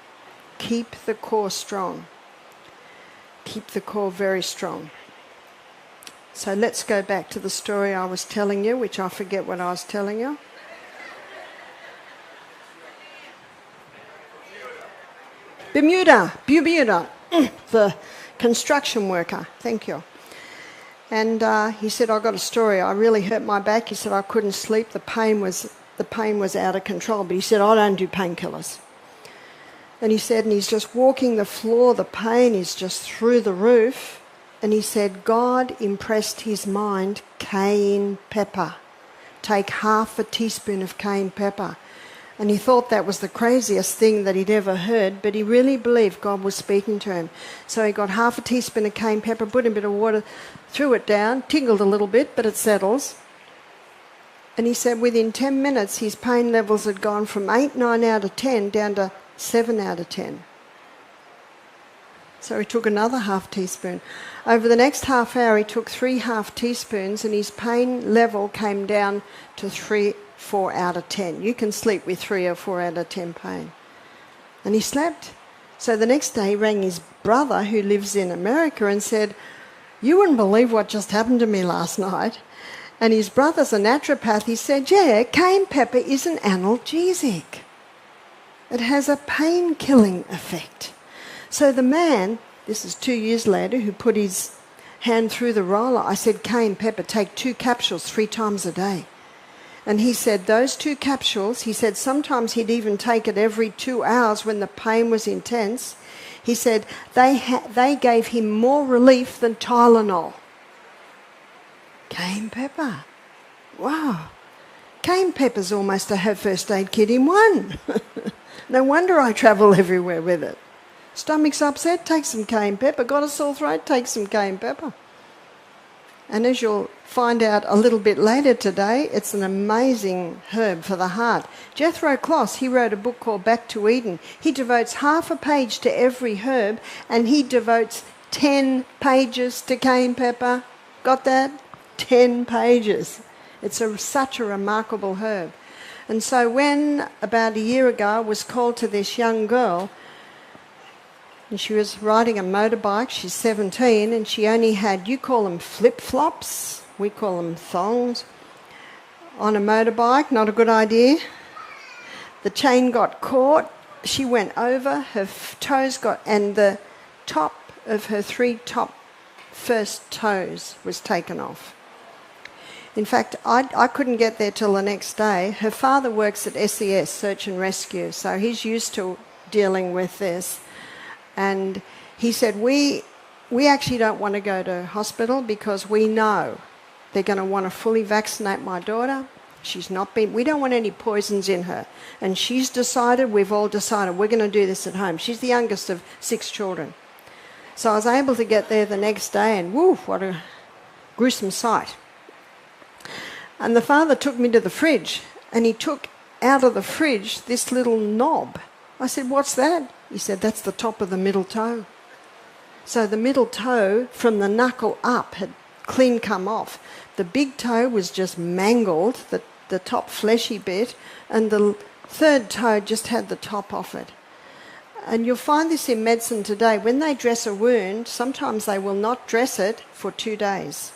Keep the core strong. Keep the core very strong. So let's go back to the story I was telling you, which I forget what I was telling you. Bermuda, the construction worker, thank you. And he said, I got a story, I really hurt my back. He said, I couldn't sleep, the pain was out of control. But he said, I don't do painkillers. And he said, and he's just walking the floor, the pain is just through the roof. And he said, God impressed his mind, cayenne pepper. Take half a teaspoon of cayenne pepper. And he thought that was the craziest thing that he'd ever heard, but he really believed God was speaking to him. So he got half a teaspoon of cayenne pepper, put in a bit of water, threw it down, tingled a little bit, but it settles. And he said within 10 minutes his pain levels had gone from 8, 9 out of 10 down to 7 out of 10. So he took another half teaspoon. Over the next half hour he took 3 half teaspoons and his pain level came down to 3, 4 out of 10. You can sleep with 3 or 4 out of 10 pain. And he slept. So the next day he rang his brother who lives in America and said, you wouldn't believe what just happened to me last night. And his brother's a naturopath. He said, yeah, cayenne pepper is an analgesic. It has a pain-killing effect. So the man, this is 2 years later, who put his hand through the roller, I said, cayenne pepper, take 2 capsules 3 times a day. And he said those 2 capsules, he said sometimes he'd even take it every 2 hours when the pain was intense. He said they gave him more relief than Tylenol. Cayenne pepper. Wow. Cayenne pepper's almost a first aid kit in one. No wonder I travel everywhere with it. Stomach's upset, take some cayenne pepper. Got a sore throat, take some cayenne pepper. And as you'll find out a little bit later today, it's an amazing herb for the heart. Jethro Kloss, he wrote a book called Back to Eden. He devotes half a page to every herb, and he devotes 10 pages to cayenne pepper. Got that? 10 pages. It's such a remarkable herb. And so when, about a year ago, I was called to this young girl, and she was riding a motorbike, she's 17, and she only had, you call them flip-flops, we call them thongs, on a motorbike, not a good idea. The chain got caught, she went over, her toes got, and the top of her three first toes was taken off. In fact, I couldn't get there till the next day. Her father works at SES, Search and Rescue, so he's used to dealing with this. And he said, we actually don't want to go to hospital because we know they're going to want to fully vaccinate my daughter. We don't want any poisons in her. And we've all decided, we're going to do this at home. She's the youngest of 6 children. So I was able to get there the next day, and woo, what a gruesome sight. And the father took me to the fridge, and he took out of the fridge this little knob. I said, what's that? He said, that's the top of the middle toe. So the middle toe from the knuckle up had clean come off. The big toe was just mangled, the top fleshy bit, and the third toe just had the top off it. And you'll find this in medicine today. When they dress a wound, sometimes they will not dress it for 2 days.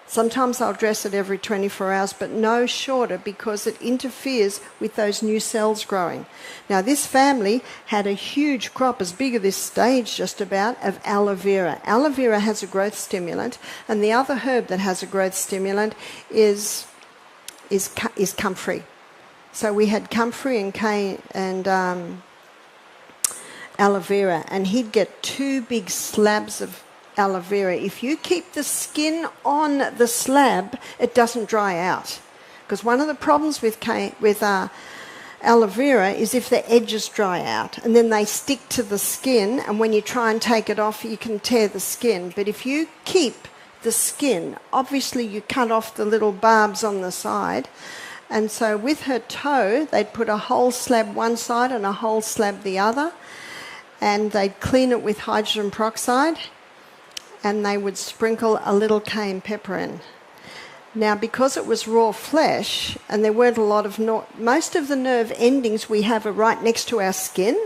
Sometimes they'll dress it every 24 hours, but no shorter because it interferes with those new cells growing. Now, this family had a huge crop, as big as this stage just about, of aloe vera. Aloe vera has a growth stimulant, and the other herb that has a growth stimulant is comfrey. So we had comfrey and cane and aloe vera, and he'd get 2 big slabs of aloe vera. If you keep the skin on the slab, it doesn't dry out. Because one of the problems with aloe vera is if the edges dry out, and then they stick to the skin, and when you try and take it off, you can tear the skin. But if you keep the skin, obviously you cut off the little barbs on the side. And so with her toe, they'd put a whole slab one side and a whole slab the other, and they'd clean it with hydrogen peroxide, and they would sprinkle a little cayenne pepper in. Now, because it was raw flesh, and there weren't a lot of... most of the nerve endings we have are right next to our skin.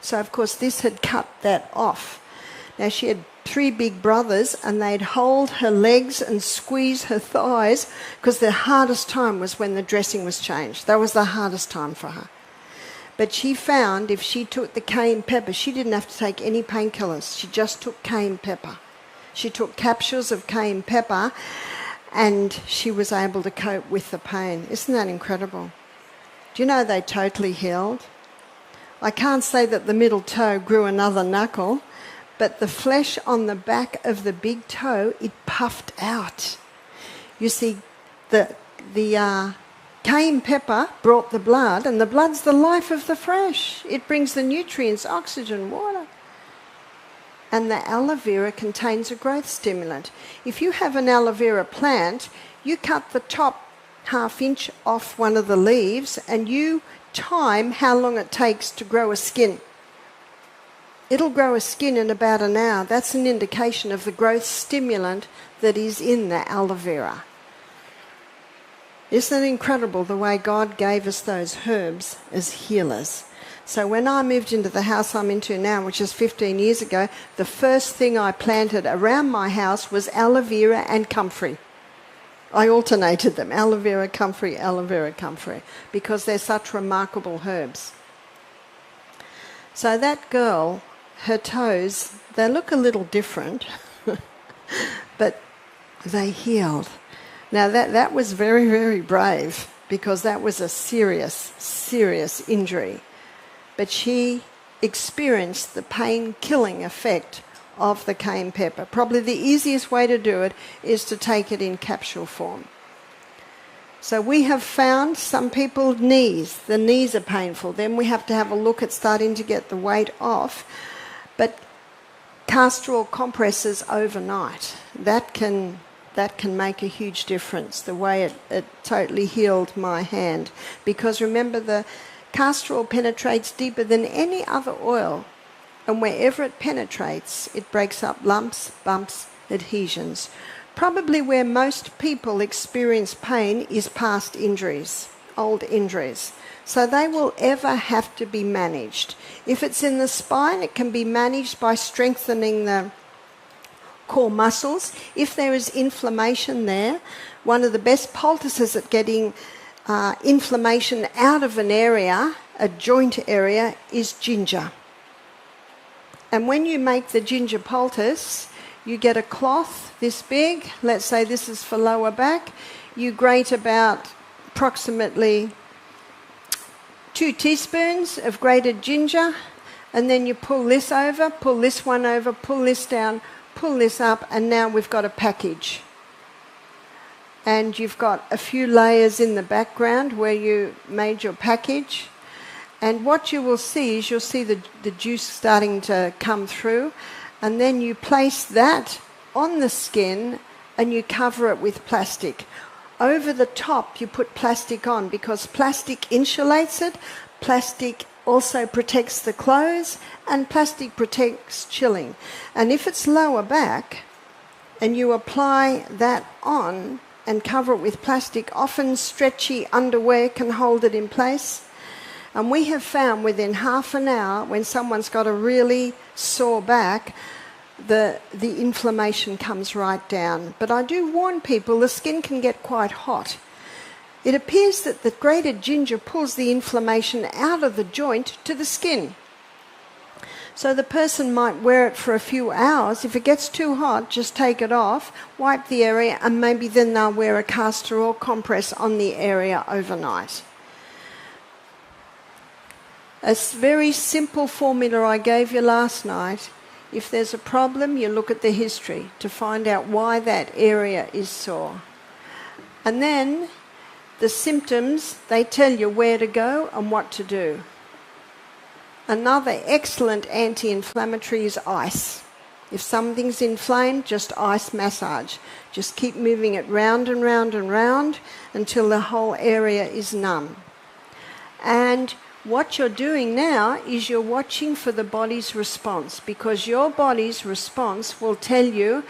So, of course, this had cut that off. Now, she had 3 big brothers, and they'd hold her legs and squeeze her thighs, because the hardest time was when the dressing was changed. That was the hardest time for her. But she found if she took the cayenne pepper, she didn't have to take any painkillers. She just took cayenne pepper. She took capsules of cayenne pepper, and she was able to cope with the pain. Isn't that incredible? Do you know they totally healed? I can't say that the middle toe grew another knuckle, but the flesh on the back of the big toe, it puffed out. You see, the cayenne pepper brought the blood, and the blood's the life of the flesh. It brings the nutrients, oxygen, water. And the aloe vera contains a growth stimulant. If you have an aloe vera plant, you cut the top ½ inch off one of the leaves, and you time how long it takes to grow a skin. It'll grow a skin in about an hour. That's an indication of the growth stimulant that is in the aloe vera. Isn't it incredible the way God gave us those herbs as healers? So when I moved into the house I'm into now, which is 15 years ago, the first thing I planted around my house was aloe vera and comfrey. I alternated them, aloe vera, comfrey, because they're such remarkable herbs. So that girl, her toes, they look a little different, but they healed. Now that was very, very brave, because that was a serious, serious injury. But she experienced the pain-killing effect of the cayenne pepper. Probably the easiest way to do it is to take it in capsule form. So we have found some people the knees are painful. Then we have to have a look at starting to get the weight off. But castor oil compresses overnight, that can make a huge difference, the way it totally healed my hand. Because remember, the castor oil penetrates deeper than any other oil, and wherever it penetrates, it breaks up lumps, bumps, adhesions. Probably where most people experience pain is past injuries. old injuries. So they will ever have to be managed. If it's in the spine, it can be managed by strengthening the core muscles. If there is inflammation there, one of the best poultices at getting inflammation out of an area, a joint area, is ginger. And when you make the ginger poultice, you get a cloth this big, let's say this is for lower back, you grate about approximately 2 teaspoons of grated ginger, and then you pull this over, pull this one over, pull this down, pull this up, and now we've got a package. And you've got a few layers in the background where you made your package. And what you will see is you'll see the juice starting to come through, and then you place that on the skin and you cover it with plastic. Over the top you put plastic on because plastic insulates it, plastic also protects the clothes, and plastic protects chilling. And if it's lower back and you apply that on and cover it with plastic, often stretchy underwear can hold it in place. And we have found within half an hour, when someone's got a really sore back, the inflammation comes right down. But I do warn people, the skin can get quite hot. It appears that the grated ginger pulls the inflammation out of the joint to the skin. So the person might wear it for a few hours. If it gets too hot, just take it off, wipe the area, and maybe then they'll wear a castor oil compress on the area overnight. A very simple formula I gave you last night. If there's a problem, you look at the history to find out why that area is sore. And then the symptoms, they tell you where to go and what to do. Another excellent anti-inflammatory is ice. If something's inflamed, just ice massage. Just keep moving it round and round and round until the whole area is numb. And what you're doing now is you're watching for the body's response, because your body's response will tell you,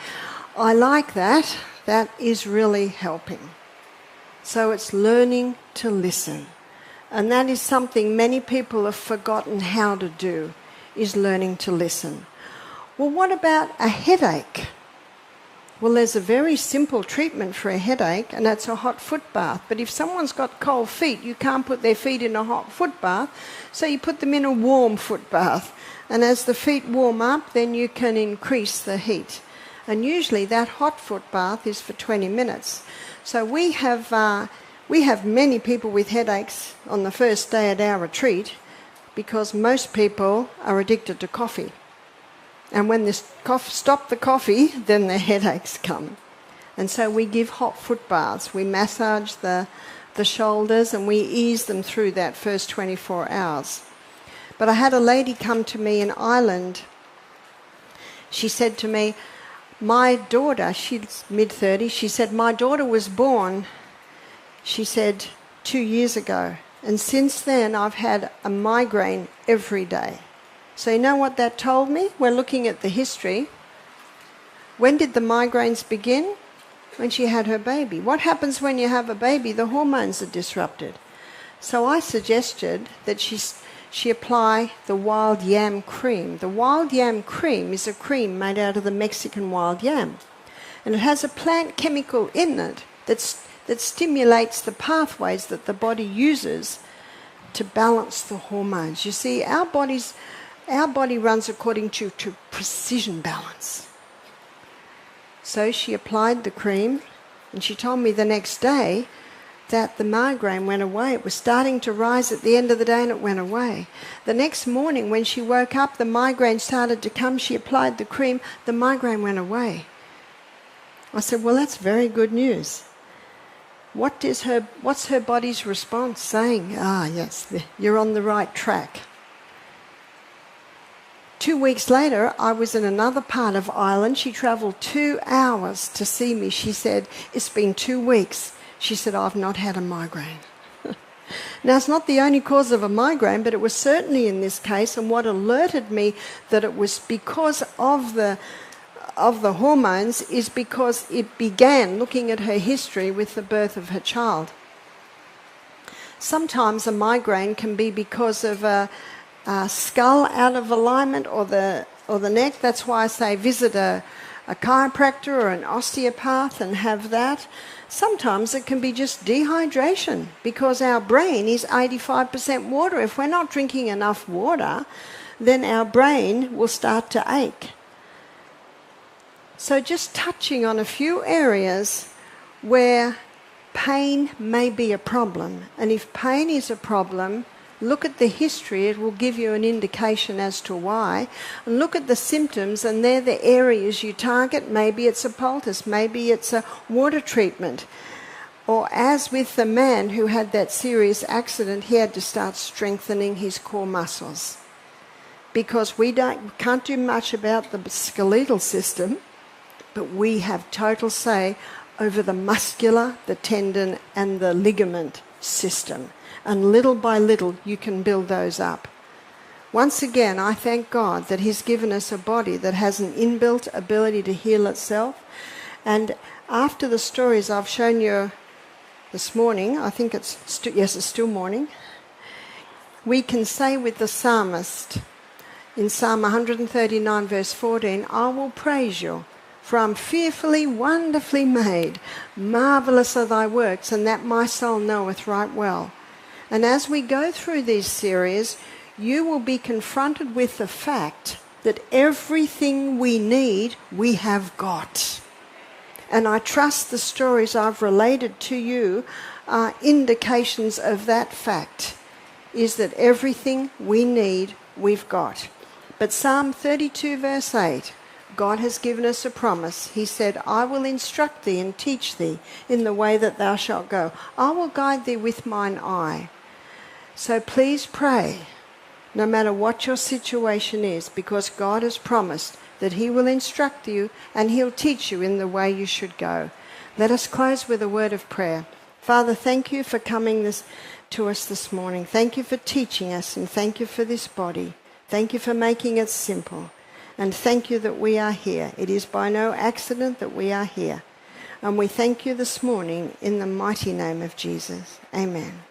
I like that, that is really helping. So it's learning to listen. And that is something many people have forgotten how to do, is learning to listen. Well, what about a headache? Well, there's a very simple treatment for a headache, and that's a hot foot bath. But if someone's got cold feet, you can't put their feet in a hot foot bath, so you put them in a warm foot bath. And as the feet warm up, then you can increase the heat. And usually that hot foot bath is for 20 minutes. So we have many people with headaches on the first day at our retreat, because most people are addicted to coffee. And when they stop the coffee, then the headaches come. And so we give hot foot baths. We massage the shoulders and we ease them through that first 24 hours. But I had a lady come to me in Ireland. She said to me, my daughter, she's mid-30s, she said, my daughter was born, she said, 2 years ago. And since then, I've had a migraine every day. So you know what that told me? We're looking at the history. When did the migraines begin? When she had her baby. What happens when you have a baby? The hormones are disrupted. So I suggested that she apply the wild yam cream. The wild yam cream is a cream made out of the Mexican wild yam. And it has a plant chemical in it that stimulates the pathways that the body uses to balance the hormones. You see, our body runs according to precision balance. So she applied the cream, and she told me the next day that the migraine went away. It was starting to rise at the end of the day, and it went away. The next morning when she woke up, the migraine started to come. She applied the cream, the migraine went away. I said, well, that's very good news. What's her body's response saying? Yes, you're on the right track. 2 weeks later, I was in another part of Ireland. She travelled 2 hours to see me. She said, it's been 2 weeks. She said, I've not had a migraine. Now, it's not the only cause of a migraine, but it was certainly in this case. And what alerted me that it was because of the hormones is because it began looking at her history with the birth of her child. Sometimes a migraine can be because of a skull out of alignment or the neck. That's why I say visit a chiropractor or an osteopath and have that. Sometimes it can be just dehydration because our brain is 85% water. If we're not drinking enough water, then our brain will start to ache. So just touching on a few areas where pain may be a problem. And if pain is a problem, look at the history, it will give you an indication as to why. And look at the symptoms, and they're the areas you target. Maybe it's a poultice, maybe it's a water treatment. Or as with the man who had that serious accident, he had to start strengthening his core muscles. Because we can't do much about the skeletal system, but we have total say over the muscular, the tendon, and the ligament system. And little by little, you can build those up. Once again, I thank God that He's given us a body that has an inbuilt ability to heal itself. And after the stories I've shown you this morning, I think it's still morning, we can say with the psalmist in Psalm 139 verse 14, I will praise you, for I'm fearfully, wonderfully made. Marvellous are thy works, and that my soul knoweth right well. And as we go through these series, you will be confronted with the fact that everything we need, we have got. And I trust the stories I've related to you are indications of that fact, is that everything we need, we've got. But Psalm 32 verse 8, God has given us a promise. He said, I will instruct thee and teach thee in the way that thou shalt go. I will guide thee with mine eye. So please pray, no matter what your situation is, because God has promised that He will instruct you and He'll teach you in the way you should go. Let us close with a word of prayer. Father, thank you for coming to us this morning. Thank you for teaching us, and thank you for this body. Thank you for making it simple. And thank you that we are here. It is by no accident that we are here. And we thank you this morning in the mighty name of Jesus. Amen.